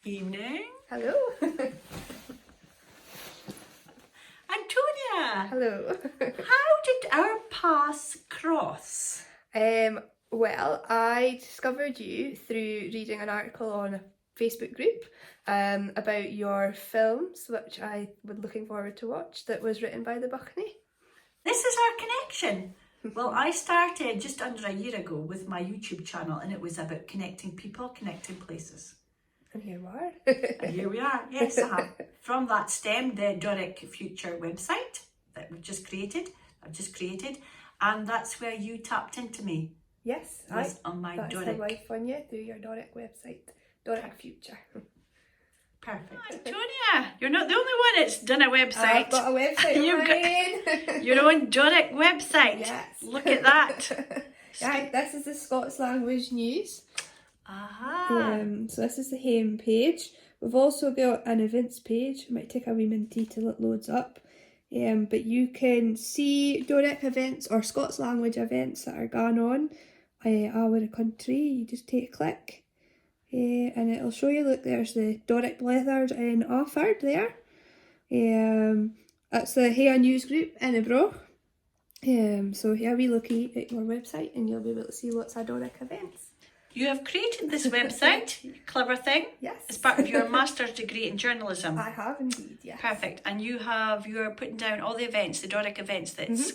Evening. Hello. Antonia, Hello. how did our paths cross? Well, I discovered you through reading an article on a Facebook group about your films, which I was looking forward to watch, that was written by the Buckley. This is our connection. Well, I started just under a year ago with my YouTube channel, and it was about connecting people, connecting places. And here we are. And here we are. Yes, from that stemmed the Doric Future website that I've just created, and that's where you tapped into me. Yes, Was on my that's Doric. the life on you through your Doric website, Doric Future. Perfect. Antonia, you're not the only one that's done a website. I've got a website of You've mine. Your own Doric website. Yes. Look at that. Right, this is the Scots Language News. Aha. So this is the home page. We've also got an events page. It might take a wee minute till it loads up. But you can see Doric events or Scots language events that are going on our country. You just take a click and it'll show you. Look, there's the Doric Bleathers in Offord there. That's the Hea News Group in Ebro. So have a wee looky at your website and you'll be able to see lots of Doric events. You have created this website, clever thing. Yes. As part of your master's degree in journalism. I have indeed, yes. Perfect. And you're putting down all the events, the Doric events that's...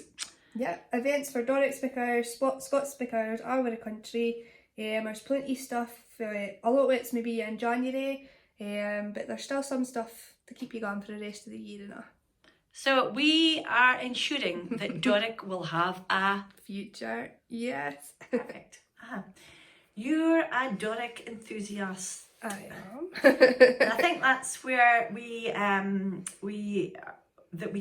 Yeah, events for Doric speakers, Scots speakers, all over the country. There's plenty of stuff. A lot of it's maybe in January, but there's still some stuff to keep you going for the rest of the year and all. So we are ensuring that Doric will have a... Future, yes. Perfect. You're a Doric enthusiast. I am. And I think that's where we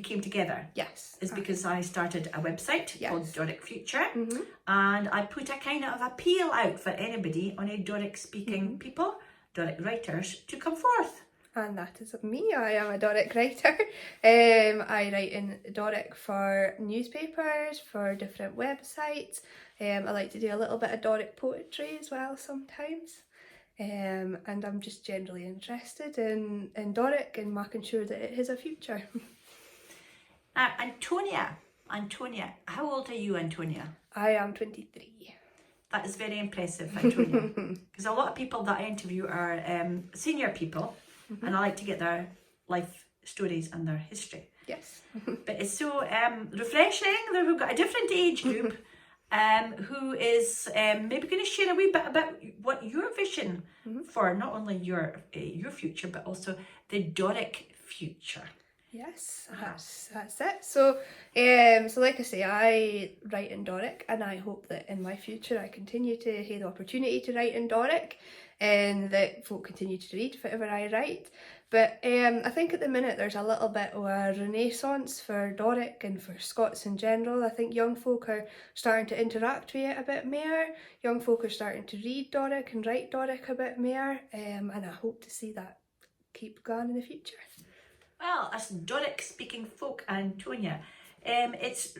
came together. Yes. Is because I started a website called Doric Future, Mm-hmm. and I put a kind of appeal out for anybody on a Doric speaking people, Doric writers, to come forth. And that is me. I am a Doric writer. I write in Doric for newspapers, for different websites. I like to do a little bit of Doric poetry as well sometimes. And I'm just generally interested in Doric and making sure that it has a future. Antonia, how old are you, Antonia? I am 23. That is very impressive, Antonia. Because a lot of people that I interview are senior people, and I like to get their life stories and their history. Yes. But it's so refreshing that we've got a different age group who is maybe going to share a wee bit about what your vision for not only your future, but also the Doric future. Yes, that's it. So like I say, I write in Doric, and I hope that in my future I continue to have the opportunity to write in Doric, and that folk continue to read whatever I write. But I think at the minute there's a little bit of a renaissance for Doric and for Scots in general. I think young folk are starting to interact with it a bit more. Young folk are starting to read Doric and write Doric a bit more, and I hope to see that keep going in the future. Well, as Doric speaking folk, Antonia, it's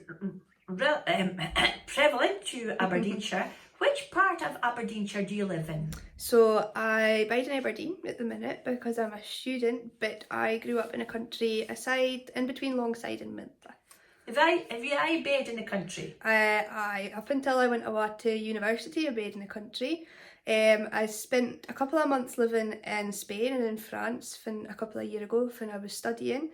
prevalent to Aberdeenshire. Which part of Aberdeenshire do you live in? So I bide in Aberdeen at the minute because I'm a student, but I grew up in a country in between Longside and Mintra. Have you bed in the country? Up until I went away to university, I bed in the country. I spent a couple of months living in Spain and in France a couple of years ago when I was studying.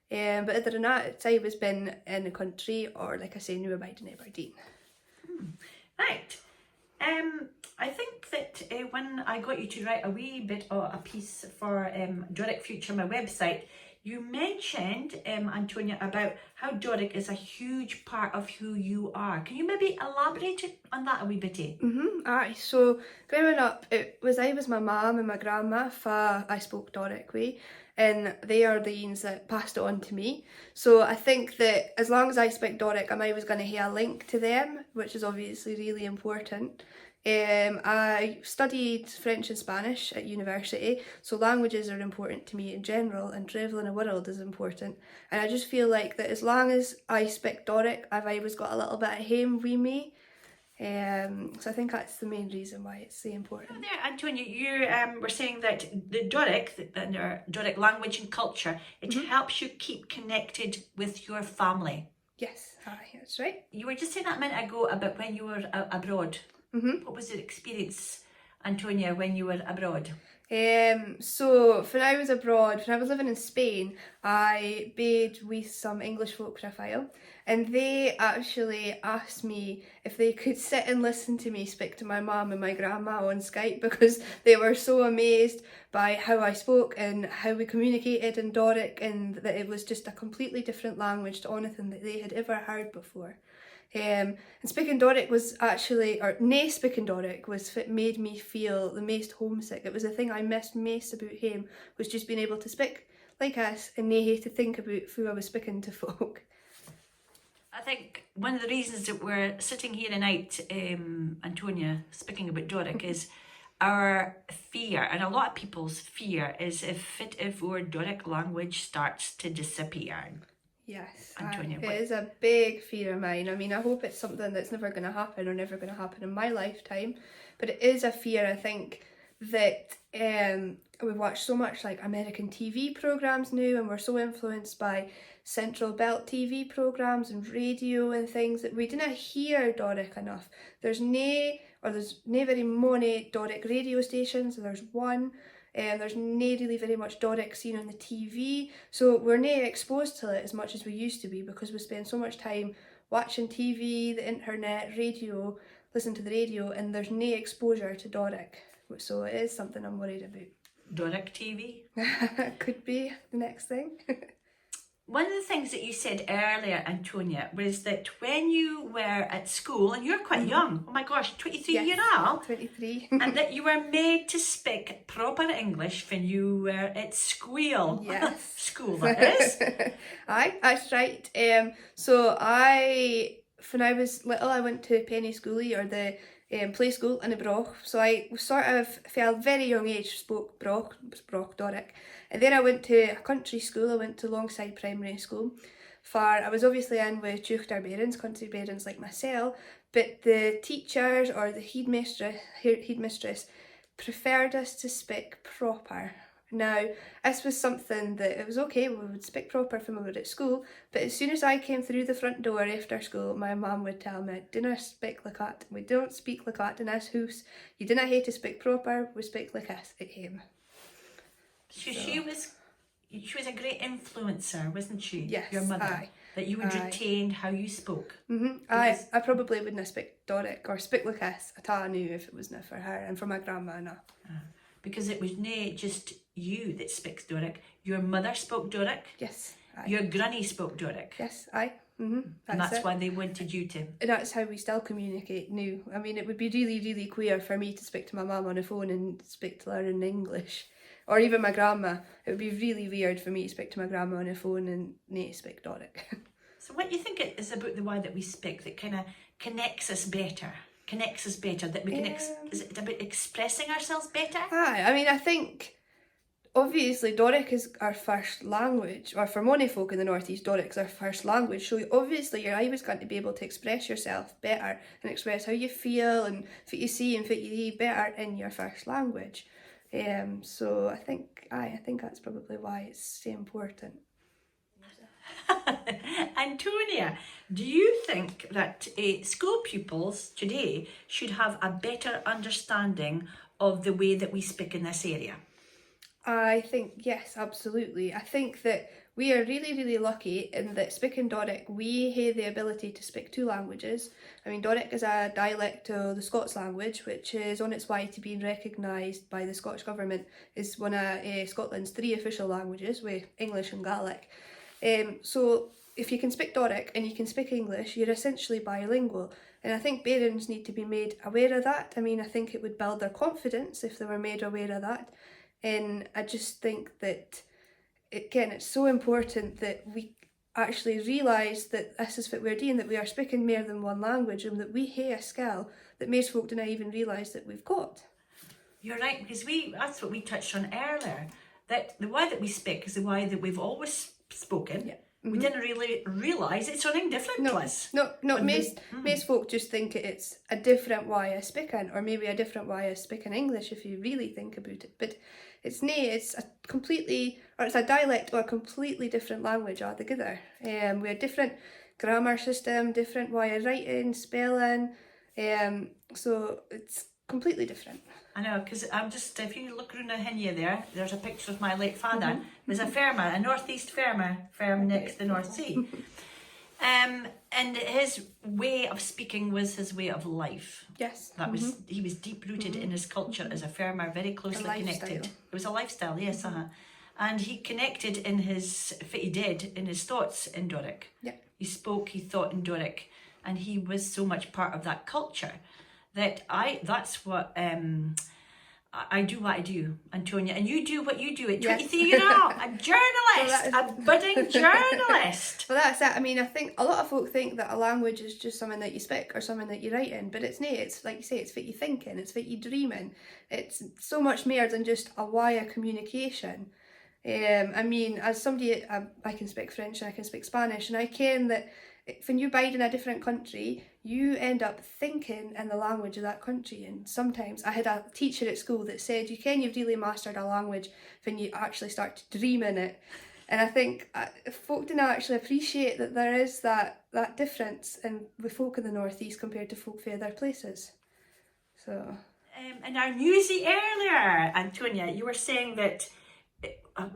But other than that, I was been in the country, or like I say, now I bide in Aberdeen. Right. I think that when I got you to write a wee bit of a piece for Doric Future, my website, you mentioned, Antonia, about how Doric is a huge part of who you are. Can you maybe elaborate on that a wee bitty? Aye, so growing up, I was my mum and my grandma I spoke Doric with, and they are the ones that passed it on to me. So I think that as long as I speak Doric, I'm always going to have a link to them, which is obviously really important. I studied French and Spanish at university, so languages are important to me in general, and travelling the world is important. And I just feel like that as long as I speak Doric, I've always got a little bit of home with me. So I think that's the main reason why it's so important. There, Antonia, you were saying that the Doric language and culture, it helps you keep connected with your family. Yes, aye, that's right. You were just saying that a minute ago about when you were abroad. What was the experience, Antonia, when you were abroad? So when I was abroad, when I was living in Spain, I bade with some English folk for a while, and they actually asked me if they could sit and listen to me speak to my mum and my grandma on Skype, because they were so amazed by how I spoke and how we communicated in Doric, and that it was just a completely different language to anything that they had ever heard before. And speaking Doric was actually, or nae speaking Doric was what made me feel the most homesick. It was the thing I missed most about home, was just being able to speak like us and nae to think about who I was speaking to folk. I think one of the reasons that we're sitting here tonight, Antonia, speaking about Doric, is our fear, and a lot of people's fear, is if our Doric language starts to disappear. Yes, Antonia, it is a big fear of mine. I mean, I hope it's something that's never going to happen or never going to happen in my lifetime, but it is a fear. I think that we watch so much like American TV programs now, and we're so influenced by Central Belt TV programs and radio and things, that we didn't hear Doric enough. There's nae very many Doric radio stations. There's one. There's nae really very much Doric seen on the TV, so we're nae exposed to it as much as we used to be, because we spend so much time watching TV, the internet, radio, listen to the radio, and there's nae exposure to Doric. So it is something I'm worried about. Doric TV? Could be the next thing. One of the things that you said earlier, Antonia, was that when you were at school, and you're quite young, oh my gosh, 23 Yes, years old, 23. and that you were made to speak proper English when you were at school. Yes. School, that is. Aye, that's right. So when I was little, I went to Penny Schoolie, or the play school in the Broch. So I sort of, from a very young age, spoke Broch Doric. And then I went to a country school. I went to Longside Primary School. I was obviously in with Tuchtar parents, country parents like myself, but the teachers or the headmistress preferred us to speak proper. Now, this was something that it was okay, we would speak proper when we were at school, but as soon as I came through the front door after school, my mum would tell me, "Do not speak like that. We don't speak like that in this house. You do not have to speak proper, we speak like this at home." So she was a great influencer, wasn't she? Yes, your mother. aye. That you would retain how you spoke. I probably wouldn't have speak Doric or speak like this at all now if it wasn't for her, and for my grandma and all. Because it was nae just you that speaks Doric. Your mother spoke Doric. Yes, aye. Your granny spoke Doric. Yes, aye. And that's why they wanted you to. And that's how we still communicate now. I mean, it would be really, really queer for me to speak to my mum on the phone and speak to her in English. Or even my grandma. It would be really weird for me to speak to my grandma on the phone and nae speak Doric. So what do you think it is about the way that we speak that kind of connects us better? That we can, is it about expressing ourselves better? Aye, I mean, I think obviously Doric is our first language, or for many folk in the northeast, Doric's our first language, so obviously you're always going to be able to express yourself better and express how you feel and what you see and what you hear better in your first language. So I think that's probably why it's so important. Antonia, do you think that school pupils today should have a better understanding of the way that we speak in this area? I think, yes, absolutely. I think that we are really, really lucky in that speaking Doric, we have the ability to speak two languages. I mean, Doric is a dialect of the Scots language, which is on its way to being recognised by the Scottish Government as one of Scotland's 3 official languages, with English and Gaelic. So if you can speak Doric and you can speak English, you're essentially bilingual. And I think parents need to be made aware of that. I mean, I think it would build their confidence if they were made aware of that. And I just think that, again, it's so important that we actually realise that this is what we're doing, that we are speaking more than one language, and that we have a skill that most folk don't even realise that we've got. You're right, because that's what we touched on earlier, that the way that we speak is the way that we've always spoken. Yeah. we didn't really realise it's something different to us. No, most folk just think it's a different way of speaking, or maybe a different way of speaking English if you really think about it. But it's a dialect or a completely different language altogether. We have different grammar system, different way of writing, spelling, so it's completely different. I know, because I'm just, if you look around the hinya there's a picture of my late father. He was a farmer, a northeast farmer, farm next to the North Sea. And his way of speaking was his way of life. Yes. That was, he was deep rooted in his culture as a farmer, very closely connected. It was a lifestyle, yes, and he connected in his thoughts in Doric. Yeah. He spoke, he thought in Doric, and he was so much part of that culture that that's what I do what I do, Antonia, and you do what you do at 23 years old, a journalist, a budding journalist. Well, that's it. I mean, I think a lot of folk think that a language is just something that you speak or something that you write in, but it's not. It's like you say, it's what you think in, it's what you dream in. It's so much more than just a way of communication. I mean, as somebody, I can speak French and I can speak Spanish, and I ken that when you bide in a different country, you end up thinking in the language of that country. And sometimes I had a teacher at school that said, you've really mastered a language when you actually start to dream in it. And I think folk didn't actually appreciate that there is that difference with folk in the Northeast compared to folk from other places. So, in our newsy earlier, Antonia, you were saying that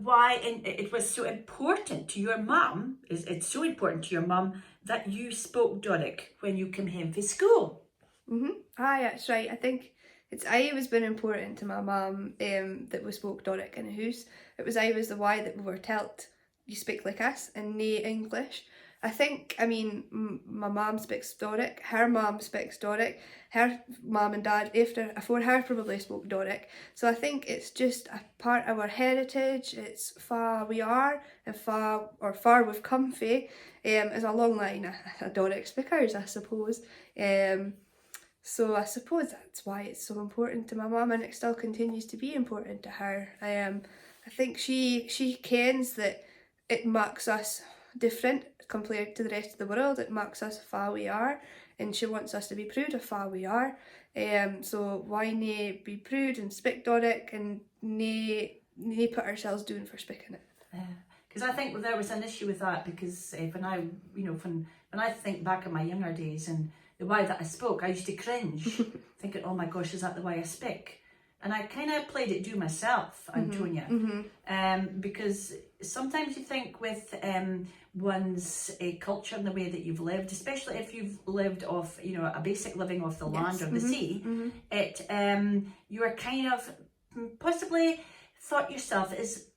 why it was so important to your mum, it's so important to your mum that you spoke Doric when you came home from school. Aye, that's right. I think it's always been important to my mum that we spoke Doric in the house. It was always the way that we were told, you speak like us and nae English. My mum speaks Doric, her mum speaks Doric, her mum and dad before her probably spoke Doric. So I think it's just a part of our heritage, it's far we are and far we've come from. Is a long line of Doric speakers, I suppose. So I suppose that's why it's so important to my mum, and it still continues to be important to her. I think she kens that it makes us different compared to the rest of the world. It makes us who we are, and she wants us to be proud of who we are. So why nae be proud and speak Doric and nae put ourselves down for speaking it. Because I think there was an issue with that, because when I think back in my younger days and the way that I spoke, I used to cringe, thinking, oh my gosh, is that the way I speak? And I kind of played it do myself, Antonia, because sometimes you think with one's culture and the way that you've lived, especially if you've lived off, a basic living off the land or the sea, you are kind of possibly thought yourself as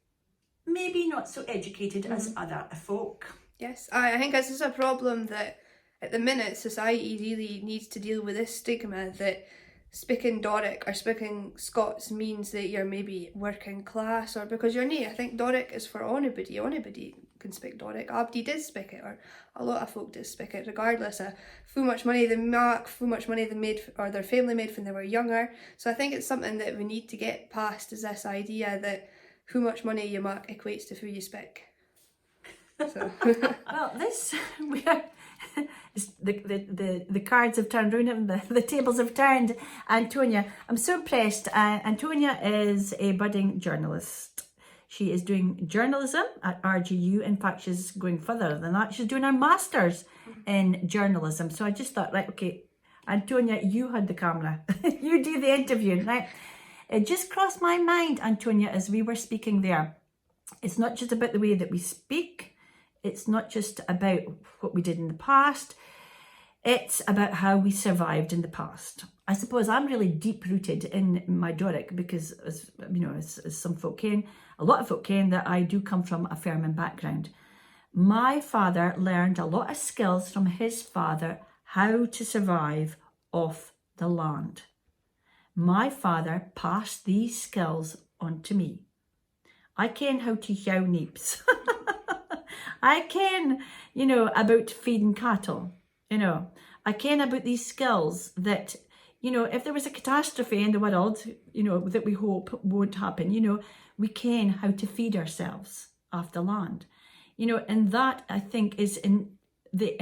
maybe not so educated as other folk. Yes, I think this is a problem that at the minute society really needs to deal with, this stigma that speaking Doric or speaking Scots means that you're maybe working class, or because you're not. I think Doric is for anybody can speak Doric. Abdi does speak it, or a lot of folk does speak it, regardless of how much money they make, how much money they made or their family made when they were younger. So I think it's something that we need to get past, is this idea that how much money you make equates to who you speak. So. Well, the cards have turned round and the tables have turned. Antonia, I'm so impressed. Antonia is a budding journalist. She is doing journalism at RGU. In fact, she's going further than that. She's doing her master's in journalism. So I just thought, right, okay, Antonia, you had the camera. You do the interview, right? It just crossed my mind, Antonia, as we were speaking there. It's not just about the way that we speak. It's not just about what we did in the past. It's about how we survived in the past. I suppose I'm really deep-rooted in my Doric because, as some folk ken, a lot of folk ken, that I do come from a farming background. My father learned a lot of skills from his father how to survive off the land. My father passed these skills on to me. I ken how to yow neeps. I ken, about feeding cattle. I ken about these skills that, if there was a catastrophe in the world, that we hope won't happen, we ken how to feed ourselves off the land. You know, and that I think is in the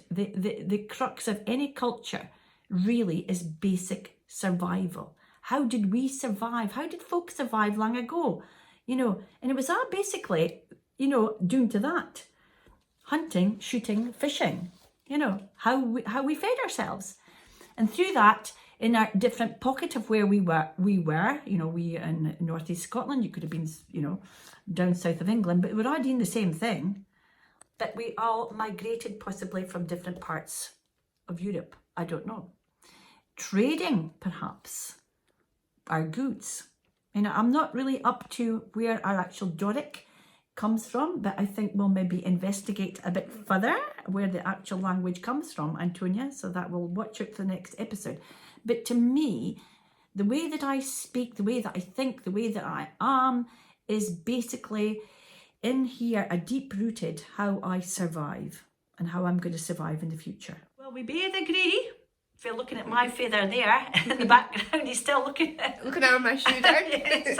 the crux of any culture really is basic survival. How did we survive? How did folks survive long ago? You know, and it was all basically, you know, due to that. Hunting, shooting, fishing, you know, how we fed ourselves. And through that, in our different pocket of where we were, you know, we in northeast Scotland, you could have been, you know, down south of England, but we're all doing the same thing. But we all migrated possibly from different parts of Europe. I don't know. Trading, perhaps, our goods. You know, I'm not really up to where our actual Doric comes from, but I think we'll maybe investigate a bit further where the actual language comes from, Antonia, so that we'll watch out for the next episode. But to me, the way that I speak, the way that I think, the way that I am, is basically in here a deep-rooted how I survive and how I'm going to survive in the future. Well, we both agree. If you're looking at my feather there in the background, he's still looking at my shoe there. Yes,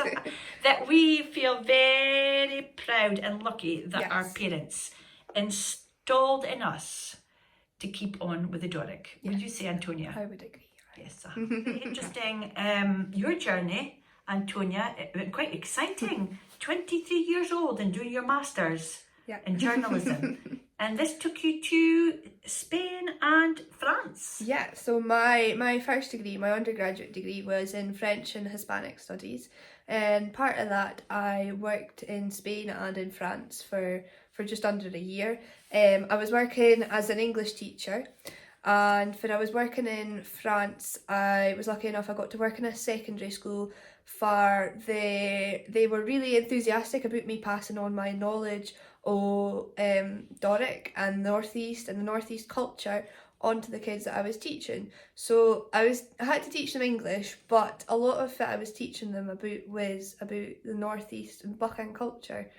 that we feel very proud and lucky that our parents installed in us to keep on with the Doric. Would you say, Antonia? I would agree. Yes. Very interesting. Your journey, Antonia, quite exciting. 23 years old and doing your masters in journalism. And this took you to Spain and France. Yeah, so my first degree, my undergraduate degree, was in French and Hispanic studies. And part of that, I worked in Spain and in France for just under a year. I was working as an English teacher. And when I was working in France, I was lucky enough I got to work in a secondary school they were really enthusiastic about me passing on my knowledge of Doric and the Northeast culture onto the kids that I was teaching. So I had to teach them English, but a lot of it I was teaching them was about the Northeast and Buchan culture.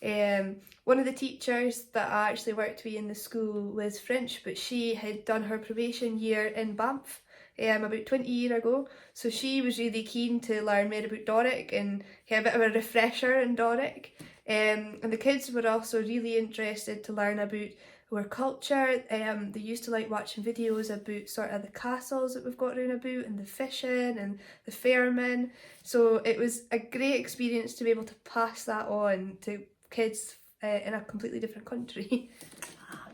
One of the teachers that I actually worked with in the school was French, but she had done her probation year in Banff about 20 years ago, so she was really keen to learn more about Doric and get a bit of a refresher in Doric. And the kids were also really interested to learn about our culture. They used to like watching videos about sort of the castles that we've got around about and the fishing and the fairmen. So it was a great experience to be able to pass that on to kids in a completely different country.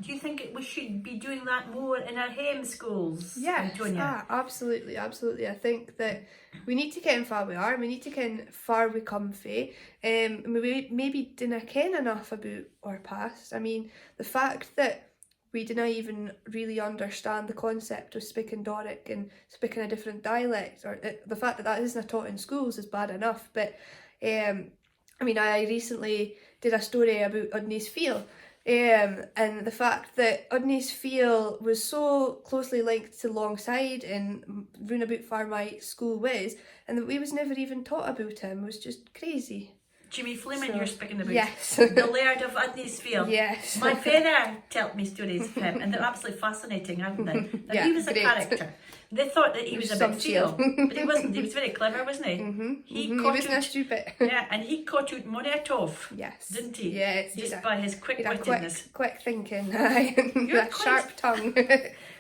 Do you think we should be doing that more in our home schools? Yes, Antonia? Absolutely. I think that we need to ken far we are, we need to ken far we come fae. We maybe didn't ken enough about our past. I mean, the fact that we didn't even really understand the concept of speaking Doric and speaking a different dialect, or the fact that isn't taught in schools is bad enough. But I mean, I recently did a story about Udney's Field. And the fact that Udney's Field was so closely linked to Longside and round about far my school was, and that we was never even taught about him was just crazy. Jimmy Fleming, you're speaking about. Yes. The Laird of Udney's Field. Yes. My father told me stories of him, and they're absolutely fascinating, aren't they? Now, he was a character. They thought that he was a bit seal, but he wasn't. He was very clever, wasn't he? He wasn't stupid. Yeah, and he caught out Moniatov. Yes. Didn't he? Yes. Just by his quick-wittedness. Quick thinking. You're sharp tongue.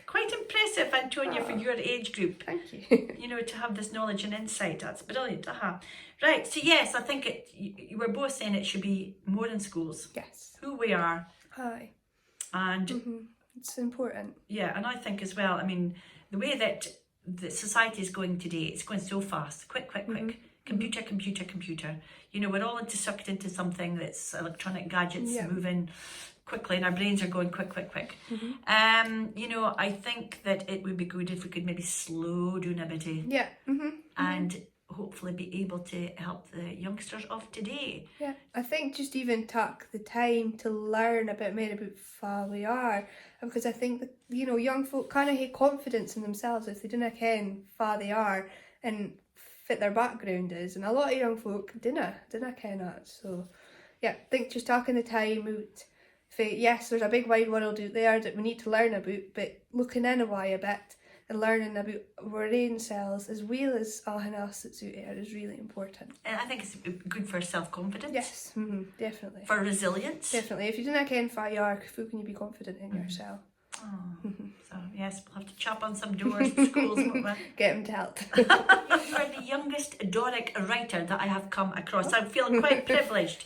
Quite impressive, Antonia, for your age group. Thank you. You know, to have this knowledge and insight. That's brilliant. Right, so yes, I think you were both saying it should be more in schools. Yes. Who we are. Aye. And it's important. Yeah, and I think as well, I mean, the way that the society is going today, it's going so fast. Quick. Computer. You know, we're all sucked into something that's electronic gadgets moving quickly, and our brains are going quick. You know, I think that it would be good if we could maybe slow down a bit. Yeah. And hopefully be able to help the youngsters of today. Yeah, I think just even take the time to learn a bit more about who we are, because I think that, you know, young folk kind of have confidence in themselves if they didn't ken who they are and fit their background is, and a lot of young folk didn't ken that. So yeah, I think just taking the time out. Yes, there's a big wide world out there that we need to learn about, but looking in a while a bit and learning about our own selves as well as anything else that's out there is really important. And I think it's good for self-confidence. Yes, definitely. For resilience. Definitely. If you don't care how you are, how can you be confident in yourself? Oh, so yes, we'll have to chop on some doors in schools, won't we? Get them to help. You are the youngest Doric writer that I have come across. I'm feeling quite privileged.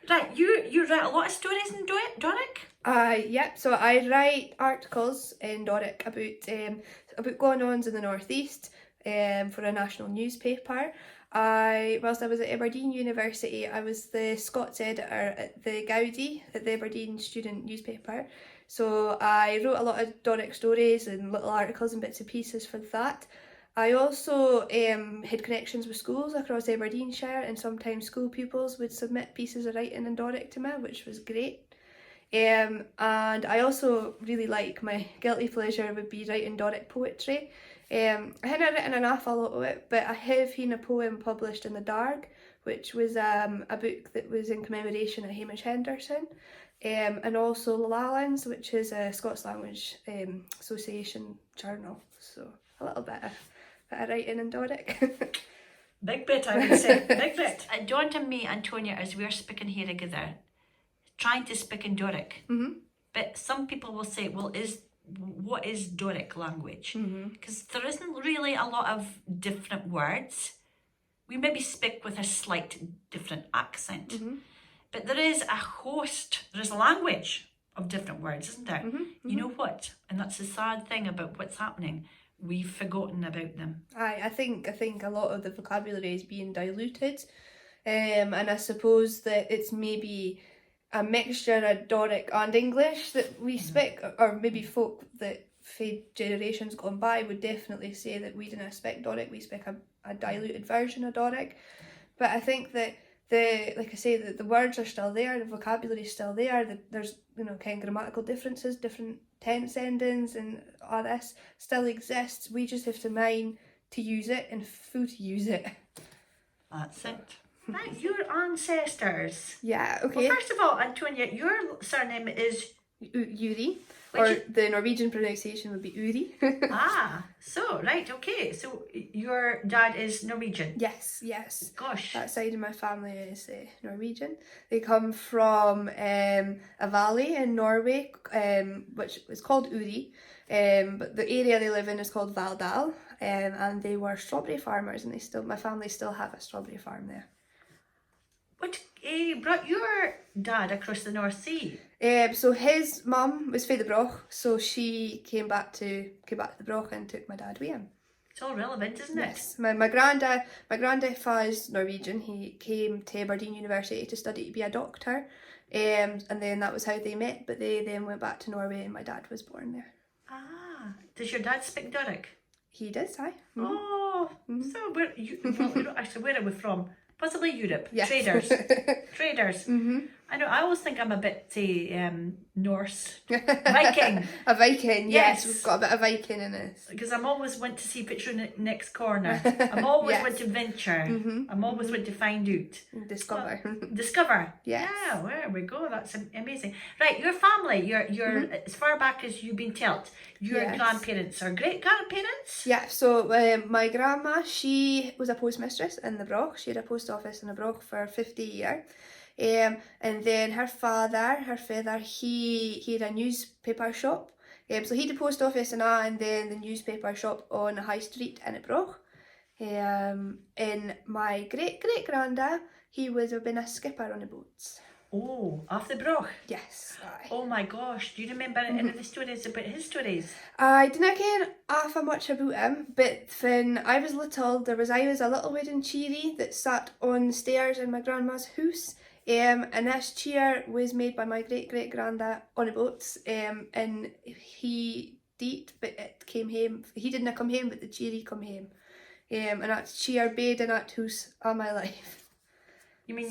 Right, you write a lot of stories in Doric? Yep, so I write articles in Doric about going-ons in the northeast for a national newspaper. Whilst I was at Aberdeen University, I was the Scots editor at the Gaudi, at the Aberdeen student newspaper. So I wrote a lot of Doric stories and little articles and bits and pieces for that. I also had connections with schools across Aberdeenshire, and sometimes school pupils would submit pieces of writing in Doric to me, which was great. And I also really like, my guilty pleasure would be writing Doric poetry. I hadn't written an awful lot of it, but I have seen a poem published in the Darg, which was a book that was in commemoration of Hamish Henderson. And also Lalans, which is a Scots Language Association journal. So a little bit of writing in Doric. Big bit, I would say. Big bit. Dawn and me, Antonia, as we're speaking here together, trying to speak in Doric. But some people will say, well, what is Doric language? Because there isn't really a lot of different words. We maybe speak with a slight different accent. But there is a language of different words, isn't there? You know what? And that's the sad thing about what's happening. We've forgotten about them. I think a lot of the vocabulary is being diluted. And I suppose that it's maybe a mixture of Doric and English that we speak, or maybe folk that for generations gone by would definitely say that we didn't speak Doric, we speak a diluted version of Doric. But I think that like I say, the words are still there, the vocabulary is still there, there's kind of grammatical differences, different tense endings and all this still exists. We just have to mind to use it and to use it. That's it. Right, your ancestors. Yeah, okay. Well, first of all, Antonia, your surname is Uri, or the Norwegian pronunciation would be Uri. So, right, okay. So your dad is Norwegian? Yes. Gosh. That side of my family is Norwegian. They come from a valley in Norway, which is called Uri, but the area they live in is called Valdal, and they were strawberry farmers, and my family still have a strawberry farm there. What brought your dad across the North Sea? So his mum was fae the Broch, so she came back to the Broch and took my dad with him. It's all relevant, isn't it? Yes. My granddad is Norwegian. He came to Aberdeen University to study to be a doctor, and then that was how they met. But they then went back to Norway, and my dad was born there. Does your dad speak Doric? He does, aye. So where are we from? Possibly Europe. Yes. Traders. I know. I always think I'm a bit Norse, Viking. A Viking, yes. Yes. We've got a bit of Viking in us. Because I'm always want to see picture in the next corner. I'm always want to venture. I'm always want to find out. Discover. Discover. Yes. Yeah, there we go. That's amazing. Right, your family, your as far back as you've been told, your grandparents or great grandparents? Yeah, so my grandma, she was a postmistress in the Broch. She had a post office in the Broch for 50 years. And then her father, he had a newspaper shop. So he had a post office and then the newspaper shop on the high street in the Broch. And my great-great-granda, he would have been a skipper on the boats. Oh, off the Broch? Yes. Aye. Oh my gosh, do you remember any of the stories about his stories? I didn't care half much about him, but when I was little, I was a little wooden cheery that sat on the stairs in my grandma's house. And this chair was made by my great-great-granda on the boats, and he died, but it came home. He didn't come home, but the cheery come home. And that chair bed in that house all my life. You mean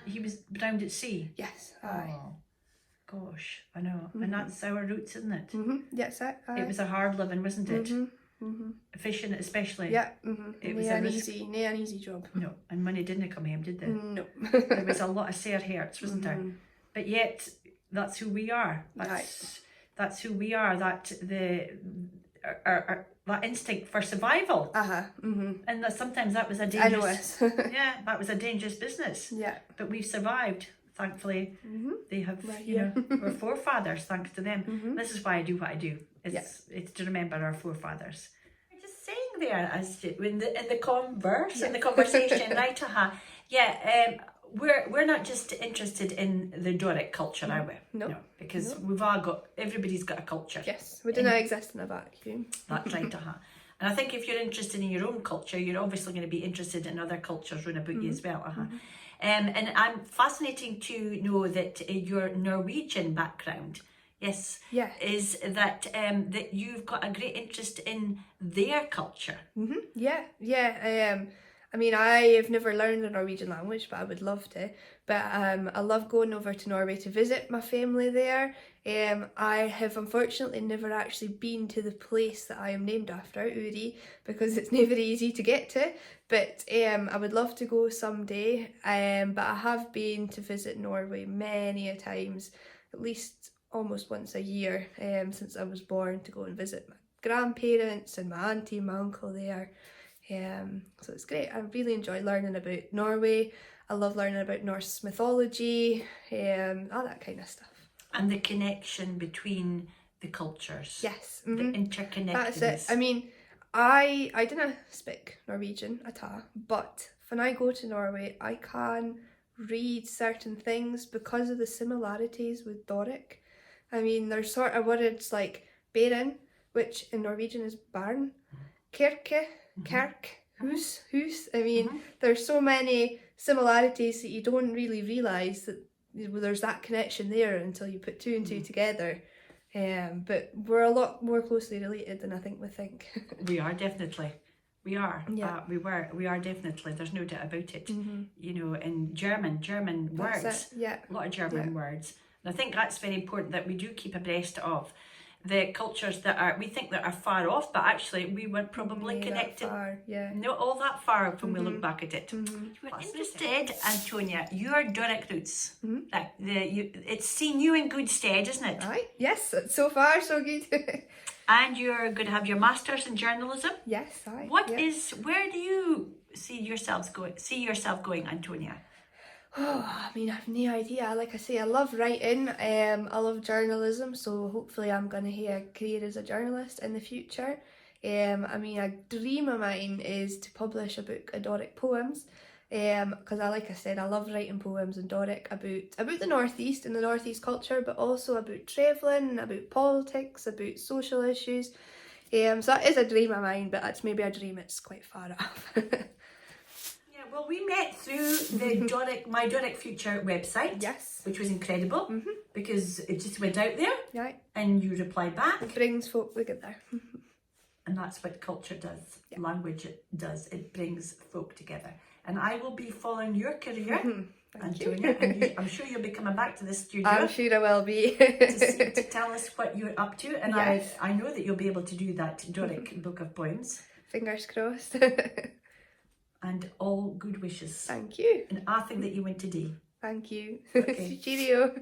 he was drowned at sea? Yes, aye. Oh, gosh, I know. And that's our roots, isn't it? That's it, aye. It was a hard living, wasn't it? Fishing especially. Yeah, It was an easy job. No, and money didn't come home, did they? No. There was a lot of sore hearts, wasn't there? But yet, that's who we are. That's who we are. That that instinct for survival. And that sometimes that was a dangerous, yeah, that was a dangerous business. Yeah. But we've survived. Thankfully, they have, our forefathers, thanks to them. This is why I do what I do. It's to remember our forefathers. I'm just saying there, as in the converse, in the conversation, right? We're not just interested in the Doric culture, are we? No. Because everybody's got a culture. Yes, we do not exist in a vacuum. That's right, And I think if you're interested in your own culture, you're obviously going to be interested in other cultures around about you as well. And I'm fascinating to know that your Norwegian background, is that that you've got a great interest in their culture. I mean, I have never learned the Norwegian language, but I would love to. But I love going over to Norway to visit my family there. I have unfortunately never actually been to the place that I am named after, Uri, because it's never easy to get to. But I would love to go someday. But I have been to visit Norway many a times, at least almost once a year since I was born, to go and visit my grandparents and my auntie and my uncle there. So it's great. I really enjoy learning about Norway. I love learning about Norse mythology, all that kind of stuff. And the connection between the cultures. Yes. The interconnectedness. That's it. I mean, I didn't speak Norwegian at all, but when I go to Norway, I can read certain things because of the similarities with Doric. I mean, there's sort of words like beren, which in Norwegian is barn, kirke, kerk, hus. I mean, there's so many similarities that you don't really realise that there's that connection there until you put two and two together. But we're a lot more closely related than I think we think. We are definitely. We are. Yeah. We are definitely. There's no doubt about it. You know, in German words. That's it. Yeah. A lot of German words. And I think that's very important that we do keep abreast of the cultures that we think that are far off, but actually we were probably connected. Far, not all that far when we look back at it. You were interested, Antonia, your Doric roots. It's seen you in good stead, isn't it? Right. Yes. So far, so good. And you're going to have your masters in journalism. Yes. Where do you see yourself going, Antonia? Oh, I mean, I have no idea. Like I say, I love writing. I love journalism, so hopefully I'm going to have a career as a journalist in the future. I mean, a dream of mine is to publish a book of Doric poems, because like I said, I love writing poems in Doric about the Northeast and the Northeast culture, but also about travelling, about politics, about social issues. So that is a dream of mine, but that's maybe a dream that's quite far off. Well, we met through the My Doric Future website. Yes. Which was incredible because it just went out there. Right. And you replied back. It brings folk together. And that's what culture does. Yeah. Language does. It brings folk together. And I will be following your career, Antonia. And I'm sure you'll be coming back to the studio. I'm sure I will be. to tell us what you're up to. And yes. I know that you'll be able to do that Doric book of poems. Fingers crossed. And all good wishes. Thank you. And I think that you went today. Thank you. Okay. Cheerio.